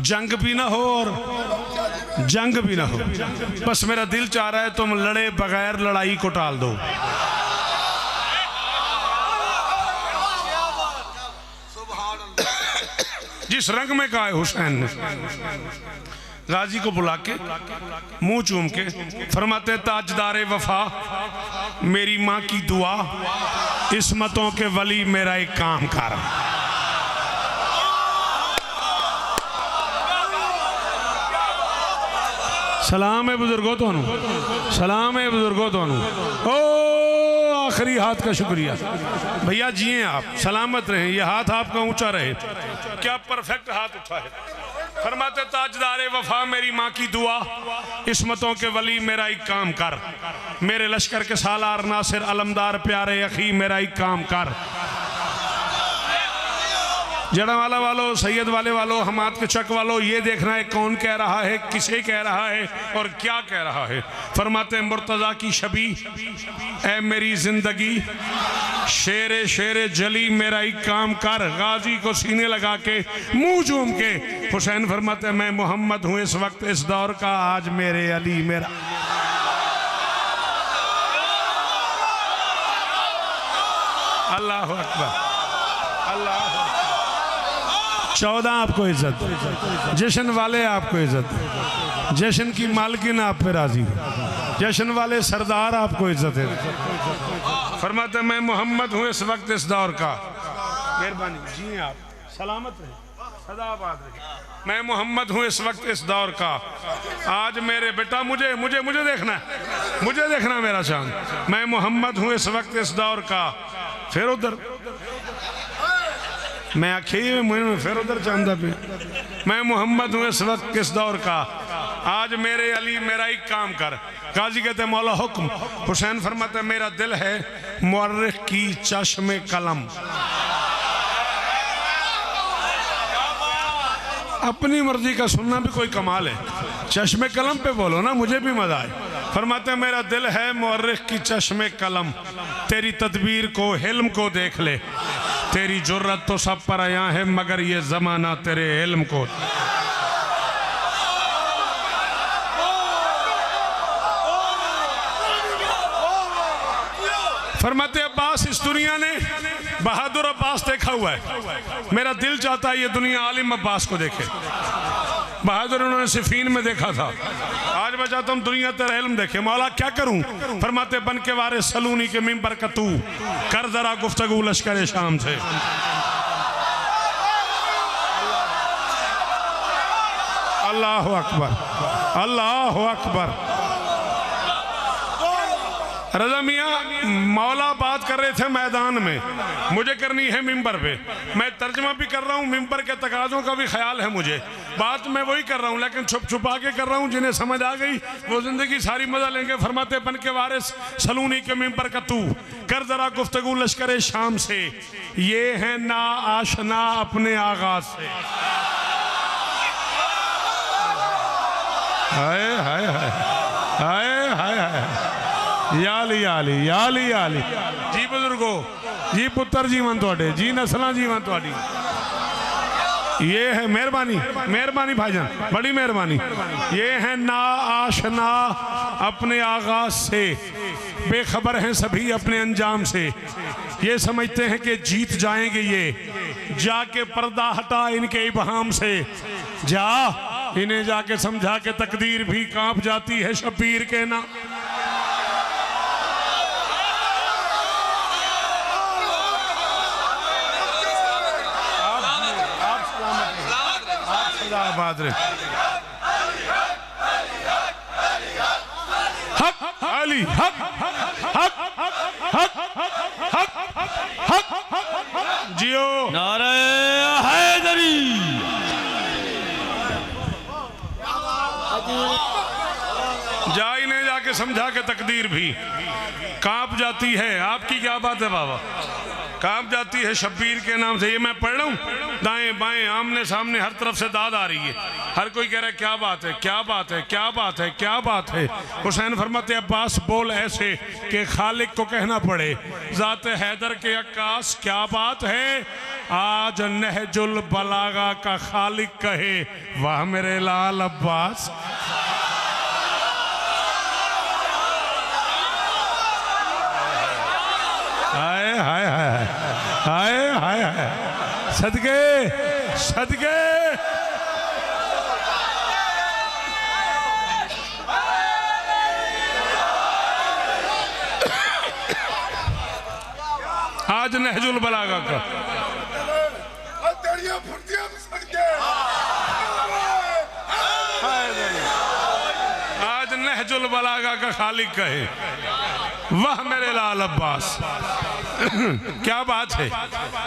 जंग भी ना हो और जंग भी ना हो, बस मेरा दिल चाह रहा है तुम लड़े बगैर लड़ाई को टाल दो। जिस रंग में कहा है हुसैन ने, गाजी को बुला के मुंह चूम के फरमाते ताजदारे वफा मेरी माँ की दुआ, इस्मतों के वली मेरा एक काम कर। सलाम है बुजुर्गो तो, सलाम है बुजुर्गो तो। ओ आखिरी हाथ का शुक्रिया भैया, जिए आप, सलामत रहें, ये हाथ आपका ऊंचा रहे। क्या परफेक्ट हाथ उठा है। फरमाते ताजदारे वफा मेरी माँ की दुआ, इस्मतों के वली मेरा एक काम कर। मेरे लश्कर के सालार नासिर अलमदार प्यारे अखी मेरा एक काम कर। जड़ावाला वालों, सैयद वाले वालों, हमाद के चक वालों, ये देखना है कौन कह रहा है, किसे कह रहा है और क्या कह रहा है। फरमाते मुर्तज़ा की शबी ऐ मेरी जिंदगी, शेरे शेरे जली मेरा एक काम कर। गाजी को सीने लगा के मुंह चूम के हुसैन फरमाते मैं मोहम्मद हूँ इस वक्त इस दौर का, आज मेरे अली मेरा। अल्लाह अकबर, अल्लाह। 14 आपको इज्जत, जश्न वाले आपको इज्जत, जश्न की मालकिन आप पे राजी, जश्न वाले सरदार आपको इज्जत है। फरमाते मैं मोहम्मद हूँ इस वक्त इस दौर का। मेहरबानी जी, आप सलामत रहे, सदाबाद रहे। मैं मोहम्मद हूँ इस वक्त इस दौर का, आज मेरे बेटा मुझे मुझे मुझे देखना है, मुझे देखना मेरा चांद। मैं मोहम्मद हूँ इस वक्त इस दौर का। फिर उधर मैं आखिर में फिर उधर चांदा पे, मैं मोहम्मद हूँ इस वक्त किस दौर का, आज मेरे अली मेरा एक काम कर। काजी कहते मौला हुक्म। हुसैन फरमाते मेरा दिल है मुअर्रिख की चश्मे कलम। अपनी मर्जी का सुनना भी कोई कमाल है, चश्मे कलम पे बोलो ना, मुझे भी मजा आए। फरमाते मेरा दिल है मुअर्रिख की चश्मे कलम, तेरी तदबीर को हिल्म को देख ले, तेरी जुर्रत तो सब पर आया है मगर ये जमाना तेरे इल्म को। फरमाते अब्बास इस दुनिया ने बहादुर अब्बास देखा हुआ है, मेरा दिल चाहता है ये दुनिया आलिम अब्बास को देखे। बहादुर उन्होंने सिफीन में देखा था, आज मैं चाहता हूँ दुनिया तेरा इल्म देखे। मौला क्या करूं? फरमाते बन के वारे सलूनी के मिंबर का तू कर जरा गुफ्तगू लश्कर शाम से। अल्लाह अकबर, अल्लाह अकबर। रजा मियाँ मौला बात कर रहे थे मैदान में, मुझे करनी है मिंबर पे। मैं तर्जमा भी कर रहा हूँ, मिंबर के तकाज़ों का भी ख्याल है मुझे। बात मैं वही कर रहा हूँ लेकिन छुप छुपा के कर रहा हूँ, जिन्हें समझ आ गई वो जिंदगी सारी मजा लेंगे। फरमाते बन के वारिस सलूनी के मिंबर का तू कर जरा गुफ्तगू लश्कर शाम से, ये है ना आशना अपने आगाज से। हाय हाय हाय हाय हाय हाय, याली याली याली याली। जी बुजुर्गो, जी पुत्र जीवन थोड़े, जी नस्ल जीवन थोड़ी। ये है मेहरबानी, मेहरबानी भाईजान, बड़ी मेहरबानी। ये है ना आशना अपने आगाज से, बेखबर हैं सभी अपने अंजाम से। ये समझते हैं कि जीत जाएंगे ये, जाके पर्दा हटा इनके इबहाम से। जा इन्हें जाके समझा के तकदीर भी कांप जाती है शबीर के ना। बादरे हक अली हक हक हक हक हक जियो नारे हैदरी। जा इन्हें जाके समझा के तकदीर भी कांप जाती है। आपकी क्या बात है बाबा? कांप जाती है शब्बीर के नाम से। ये मैं पढ़ रहा हूँ, दाएं बाएं आमने सामने हर तरफ से दाद आ रही है। हर कोई कह रहा है क्या बात है, क्या बात है, क्या बात है, क्या बात है। हुसैन फरमाते अब्बास बोल ऐसे कि खालिक को कहना पड़े, ज़ात हैदर के अक्कास क्या बात है। आज नहजुल बलागा का खालिक कहे वाह मेरे लाल अब्बास। सदके सदके आज नहजुल बलागा का तेरिया फुर्तियां सदके आज नहजुल बलागा का खालिक कहे वाह मेरे लाल अब्बास। क्या बात है।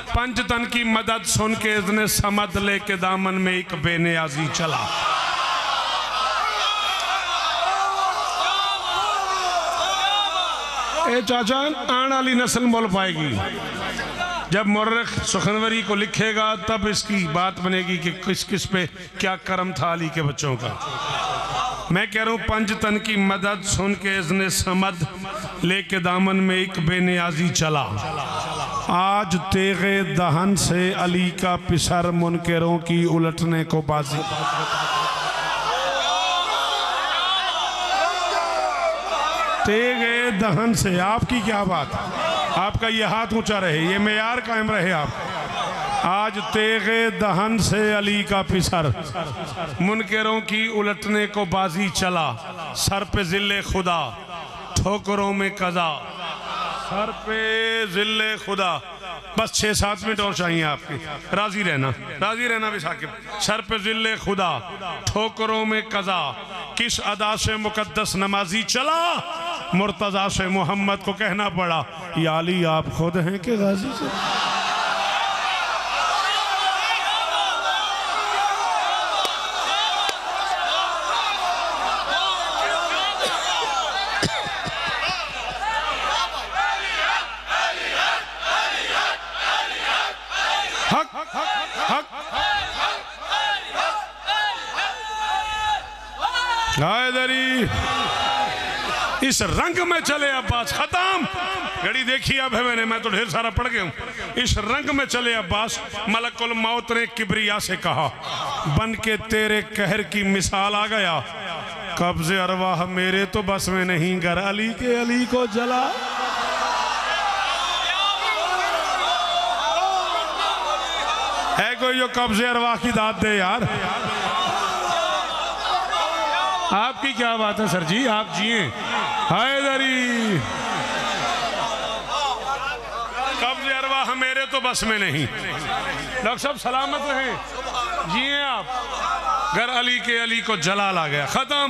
पंचतन की मदद सुन के इसने समद लेके दामन में एक बेनियाजी चला। ए चाचा आने वाली नस्ल बोल पाएगी। जब मुर्रिख सुखनवरी को लिखेगा तब इसकी बात बनेगी कि किस किस पे क्या करम था अली के बच्चों का। मैं कह रहा हूँ पंचतन की मदद सुन के इसने समद लेके दामन में एक बेनियाजी चला। आज तेगे दहन से अली का पिसर मुनकरों की उलटने को बाजी। तेगे दहन से आपकी क्या बात। आपका ये हाथ ऊंचा रहे, ये मेयार कायम रहे आप। आज तेगे दहन से अली का पिसर मुनकरों की उलटने को बाजी चला। सर पे जिल्ले खुदा ठोकरों में कजा। सर पे जिल्ले खुदा। बस 6-7 मिनट और चाहिए आपके। राजी रहना भी साकिब। सर पे जिल्ले खुदा ठोकरों में कजा। किस अदा से मुकद्दस नमाजी चला। मुर्तजा से मोहम्मद को कहना पड़ा या अली आप खुद हैं कि गाजी से। हैदरी इस रंग में चले अब्बास। खत्म घड़ी देखी अब है मैंने, मैं तो ढेर सारा पढ़ गया हूँ। इस रंग में चले अब्बास। मलकुल मौत ने किबरिया से कहा बन के तेरे कहर की मिसाल आ गया। कब्ज़े अरवाह मेरे तो बस में नहीं गर अली के अली को जला। है कोई जो कब्ज़े अरवाह की दाद दे यार। आपकी क्या बात है सर जी, आप जिए। हैदरी कब्ज़े अरवाह मेरे तो बस में नहीं। डॉक्टर साहब सलामत रहें, जिए आप। घर अली के अली को जलाल आ गया। खत्म।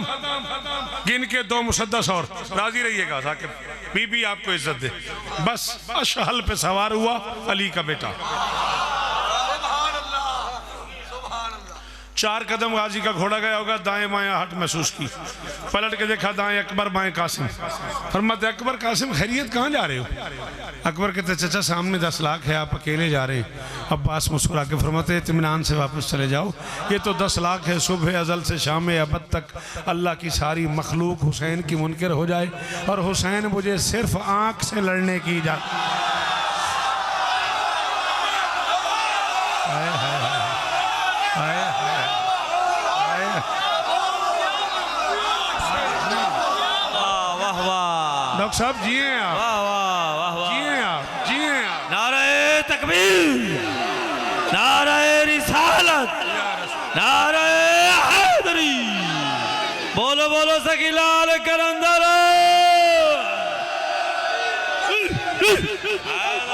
गिन के 2 मुसद्दस और राजी रहिएगा साकिब। बीबी आपको इज्जत दे। बस अशहल पे सवार हुआ अली का बेटा। 4 कदम गाजी का घोड़ा गया होगा। दाएं बाएं हट महसूस की। पलट के देखा दाएं अकबर बाएं कासिम। फरमाते अकबर कासिम खैरियत कहाँ जा रहे हो। अकबर कहते चचा सामने 10 लाख है, आप अकेले जा रहे हैं। अब्बास मुस्कुरा के फरमाते इत्मीनान से वापस चले जाओ। ये तो 10 लाख है। सुबह अजल से शाम अबद तक अल्लाह की सारी मखलूक हुसैन की मुनकर हो जाए और हुसैन मुझे सिर्फ आँख से लड़ने की इजाज़त। डॉक्टर साहब जिए आप। वाह वाह वाह वाह। जिए आप, जिए आप। नारे तकबीर, नारे रिसालत, नारे हैदरी। बोलो बोलो सकीलाल करंदर।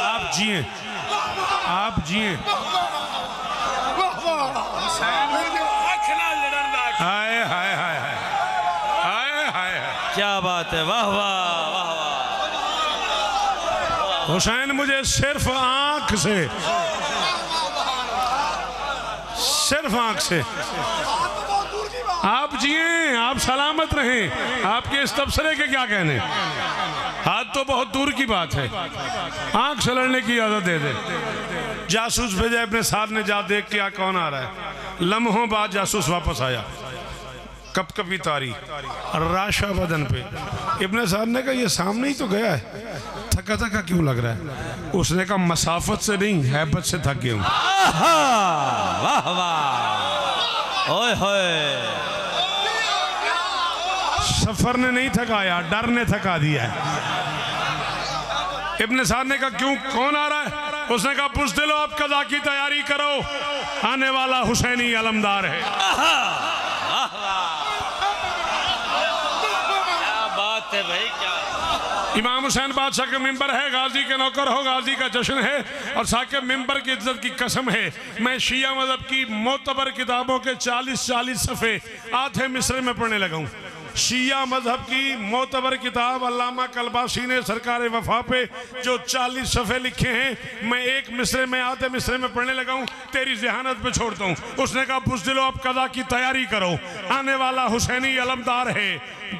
आप जिए, आप जिए। हाय हाय हाय हाय हाय हाय। क्या बात है। वाह वाह वाह वाह। हुसैन मुझे सिर्फ आंख से, सिर्फ आंख से। आप जिए, आप सलामत रहें। आपके इस तबसरे के क्या कहने। हाथ तो बहुत दूर की बात है, आंख से लड़ने की इजाजत दे दे। जासूस भेजा अपने साथ ने, जा देख क्या कौन आ रहा है। लम्हों बाद जासूस वापस आया। कब कभी तारी राशा बदन पे। इब्ने साहब ने कहा ये सामने ही तो गया है, थका थका क्यों लग रहा है। उसने कहा मसाफत से नहीं हैबत से थक गया हूं। वाह वाह। ओए होए। सफर ने नहीं थकाया, डर ने थका दिया है। इब्ने साहब ने कहा क्यों, कौन आ रहा है। उसने कहा बुज़दिलो अब कज़ा की तैयारी करो, आने वाला हुसैनी अलमदार है। क्या बात है भाई, क्या इमाम हुसैन बादशाह का मिंबर है, गाजी के नौकर हो, गाजी का जश्न है, और साकिब मिंबर की इज्जत की कसम है, मैं शिया मजहब की मोतबर किताबों के 40 सफ़े आधे मिसरे में पढ़ने लगा हूँ। शिया मजहब की मोतबर किताब अल्लामा कलबासी ने सरकार वफा पे जो 40 सफ़े लिखे हैं, मैं एक मिसरे में आधे मिसरे में पढ़ने लगा हूँ, तेरी जहानत पे छोड़ता हूँ। उसने कहा बुज़दिलो अब कज़ा की तैयारी करो, आने वाला हुसैनी अलमदार है।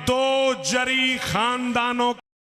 2 जरी खानदानों